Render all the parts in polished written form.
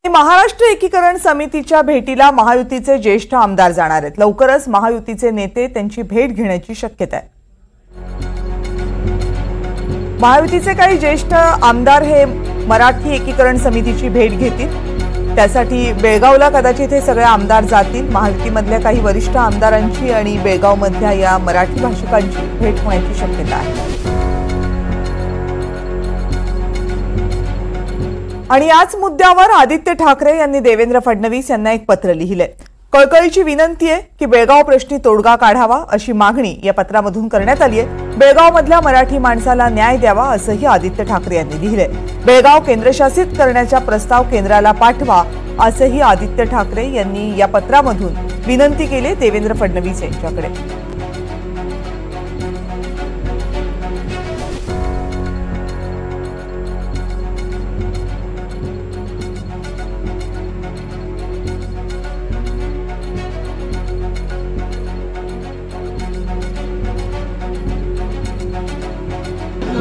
महाराष्ट्र एकीकरण समितीच्या भेटीला महायुतीचे ज्येष्ठ आमदार जाणार आहेत। लवकरच महायुतीचे नेते त्यांची भेट घेण्याची शक्यता आहे। महायुतीचे काही ज्येष्ठ आमदार हे मराठी एकीकरण समितीची भेट घेतील। त्यासाठी बेळगावला कदाचित हे सगळे आमदार जातील। महायुतीमधल्या काही वरिष्ठ आमदारांची आणि बेळगावमधल्या या मराठी भाषिकांची भेट होण्याची शक्यता आहे। आणि याच मुद्द्यावर आदित्य ठाकरे यांनी देवेंद्र फडणवीस यांना एक पत्र लिहिलंय। कळकळीची विनंती आहे की बेळगाव प्रश्नी तोडगा काढावा अशी मागणी या पत्रामधून करण्यात आली आहे। बेळगावमधल्या मराठी माणसाला न्याय द्यावा असंही आदित्य ठाकरे यांनी लिहिलंय। बेळगाव केंद्रशासित करण्याचा प्रस्ताव केंद्राला पाठवा असंही आदित्य ठाकरे यांनी या पत्रामधून विनंती केली देवेंद्र फडणवीस यांच्याकडे।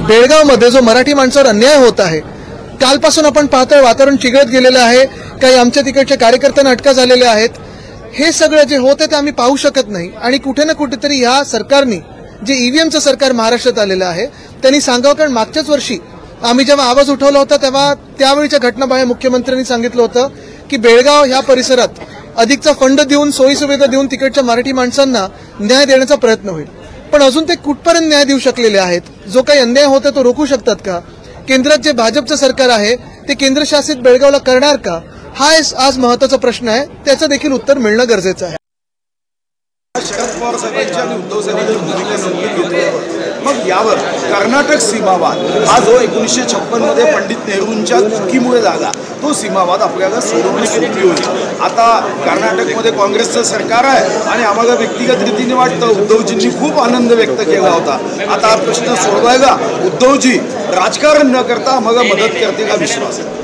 बेळगावमध्ये जो मराठी माणसावर अन्याय होत आहे, कालपासून आपण पाहतोय वातावरण चिघळत गेलेलं आहे। काही आमच्या तिकडच्या कार्यकर्त्यांना अटका झालेल्या आहेत। हे सगळं जे होते ते आम्ही पाहू शकत नाही आणि कुठे ना कुठेतरी ह्या सरकारने जे ईव्हीएमचं सरकार महाराष्ट्रात आलेलं आहे त्यांनी सांगावं, कारण मागच्याच वर्षी आम्ही जेव्हा आवाज उठवला होता तेव्हा त्यावेळीच्या घटनाबाह्य मुख्यमंत्र्यांनी सांगितलं होतं की बेळगाव ह्या परिसरात अधिकचा फंड देऊन सोयी सुविधा देऊन तिकडच्या मराठी माणसांना न्याय देण्याचा प्रयत्न होईल। पण अजून ते कुठपर्यंत न्याय देऊ शकलेले आहेत? जो काही अन्याय होता तो रोखू शकतात का? केंद्रात जे भाजपचं सरकार आहे ते केंद्रशासित बेळगावला करणार का? हा आज महत्त्वाचा प्रश्न आहे। त्याचं देखील उत्तर मिळणं गरजेचं आहे। शरद पवार साहेबांची आणि उद्धव साहेबांची भूमिका समजून घेतली। मग यावर कर्नाटक सीमावाद हा जो 1956 मध्ये पंडित नेहरूंच्या चुकीमुळे झाला तो सीमावाद आपल्याला सोडवण्याची उपयोग होईल। आता कर्नाटकमध्ये काँग्रेसचं सरकार आहे आणि आम्हाला व्यक्तिगत रीतीने वाटतं उद्धवजींनी खूप आनंद व्यक्त केला होता। आता हा प्रश्न सोडवायला उद्धवजी राजकारण न करता आम्हाला मदत करते का विश्वास आहे।